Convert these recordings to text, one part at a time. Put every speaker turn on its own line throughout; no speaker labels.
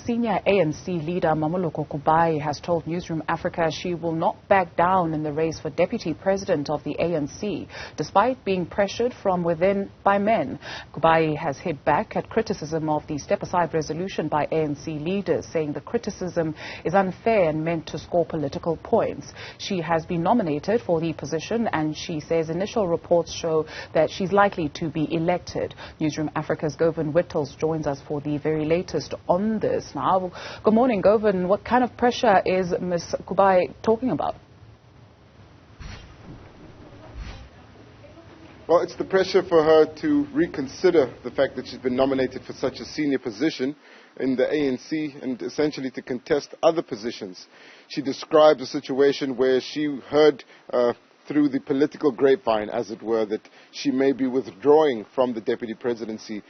Senior ANC leader Mmamoloko Kubayi has told Newzroom Afrika she will not back down in the race for deputy president of the ANC, despite being pressured from within by men. Kubayi has hit back at criticism of the step-aside resolution by ANC leaders, saying the criticism is unfair and meant to score political points. She has been nominated for the position, and she says initial reports show that she's likely to be elected. Newzroom Afrika's Govan Whittles joins us for the very latest on this. Now, good morning, Govan. What kind of pressure is Ms. Kubayi talking about?
Well, it's the pressure for her to reconsider the fact that she's been nominated for such a senior position in the ANC and essentially to contest other positions. She describes a situation where she heard through the political grapevine, as it were, that she may be withdrawing from the deputy presidency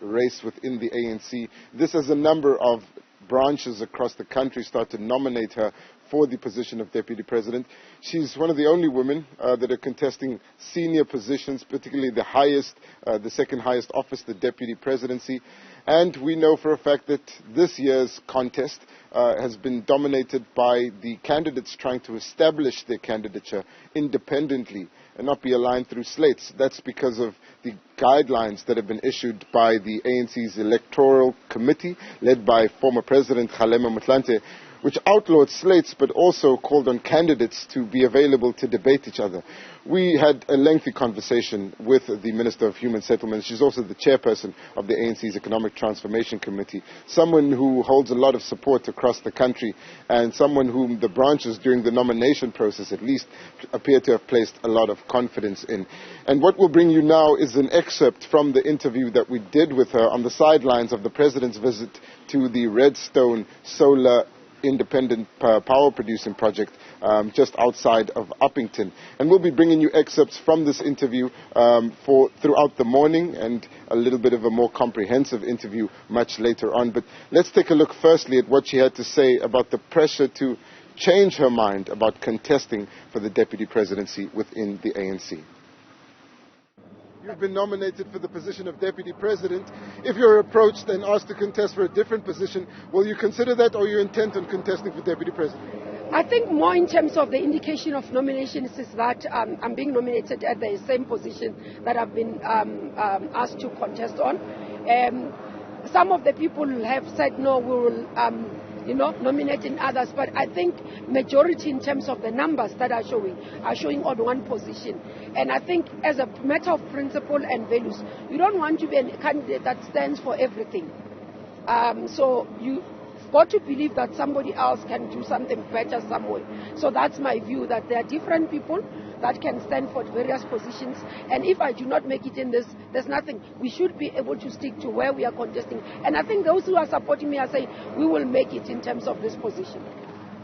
race within the ANC. This as a number of branches across the country start to nominate her for the position of deputy president. She's one of the only women that are contesting senior positions, particularly the highest, the second highest office, the deputy presidency. And we know for a fact that this year's contest has been dominated by the candidates trying to establish their candidature independently and not be aligned through slates. That's because of the guidelines that have been issued by the ANC's electoral committee, led by former President Kgalema Motlanthe, which outlawed slates but also called on candidates to be available to debate each other. We had a lengthy conversation with the Minister of Human Settlements. She's also the chairperson of the ANC's Economic Transformation Committee, someone who holds a lot of support across the country and someone whom the branches during the nomination process at least appear to have placed a lot of confidence in. And what we'll bring you now is an excerpt from the interview that we did with her on the sidelines of the President's visit to the Redstone Solar independent power producing project just outside of Uppington. And we'll be bringing you excerpts from this interview throughout the morning and a little bit of a more comprehensive interview much later on. But let's take a look firstly at what she had to say about the pressure to change her mind about contesting for the deputy presidency within the ANC. You've been nominated for the position of deputy president. If you're approached and asked to contest for a different position, will you consider that, or are you intent on contesting for deputy president?
I think more in terms of the indication of nominations is that I'm being nominated at the same position that I've been asked to contest on. Some of the people have said no, we will nominating others, but I think majority in terms of the numbers that are showing on one position. And I think as a matter of principle and values, you don't want to be a candidate that stands for everything. So you've got to believe that somebody else can do something better somewhere. So that's my view, that there are different people that can stand for various positions. And if I do not make it in this, there's nothing. We should be able to stick to where we are contesting. And I think those who are supporting me are saying we will make it in terms of this position.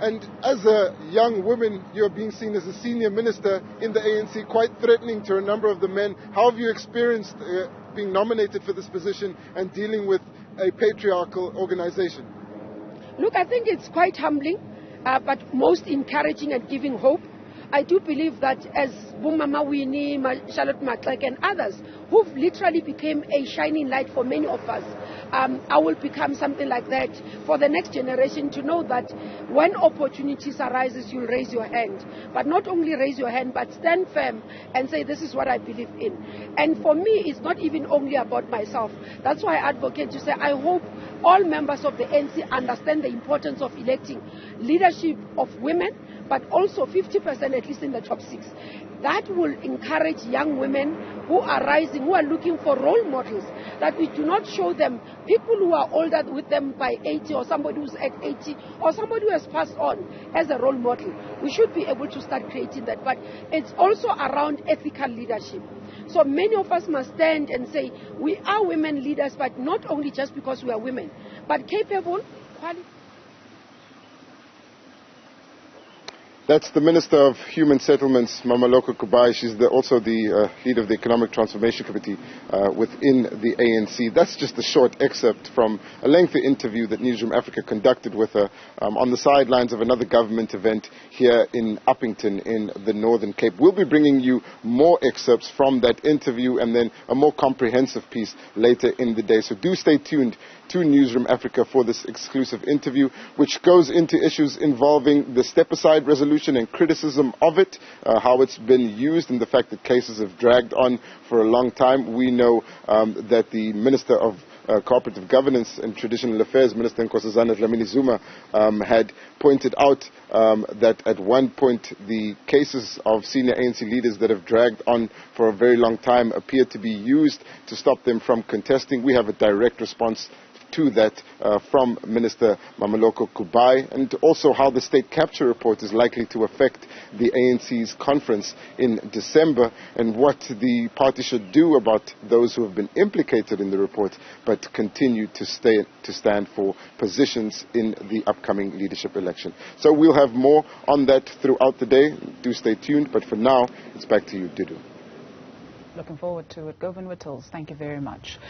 And as a young woman, you're being seen as a senior minister in the ANC, quite threatening to a number of the men. How have you experienced being nominated for this position and dealing with a patriarchal organization?
Look, I think it's quite humbling, but most encouraging and giving hope. I do believe that as Mama Winnie, Charlotte Matlek and others who've literally became a shining light for many of us, I will become something like that for the next generation to know that when opportunities arises, you'll raise your hand. But not only raise your hand, but stand firm and say, this is what I believe in. And for me, it's not even only about myself. That's why I advocate to say, I hope all members of the ANC understand the importance of electing leadership of women, but also 50% at least in the top 6. That will encourage young women who are rising, who are looking for role models, that we do not show them people who are older with them by 80 or somebody who's at 80 or somebody who has passed on as a role model. We should be able to start creating that. But it's also around ethical leadership. So many of us must stand and say we are women leaders, but not only just because we are women, but capable, qualified.
That's the Minister of Human Settlements, Mmamoloko Kubayi. She's also the leader of the Economic Transformation Committee within the ANC. That's just a short excerpt from a lengthy interview that Newzroom Afrika conducted with her on the sidelines of another government event here in Uppington in the Northern Cape. We'll be bringing you more excerpts from that interview and then a more comprehensive piece later in the day. So do stay tuned to Newzroom Afrika for this exclusive interview, which goes into issues involving the step-aside resolution and criticism of it, how it's been used, and the fact that cases have dragged on for a long time. We know that the Minister of Cooperative Governance and Traditional Affairs, Minister Nkosazana Dlamini-Zuma, had pointed out that at one point the cases of senior ANC leaders that have dragged on for a very long time appear to be used to stop them from contesting. We have a direct response to that from Minister Mmamoloko Kubayi, and also how the state capture report is likely to affect the ANC's conference in December, and what the party should do about those who have been implicated in the report but continue to stand for positions in the upcoming leadership election. So we'll have more on that throughout the day. Do stay tuned, but for now, it's back to you, Dudu.
Looking forward to it. Govan, Whittles, thank you very much.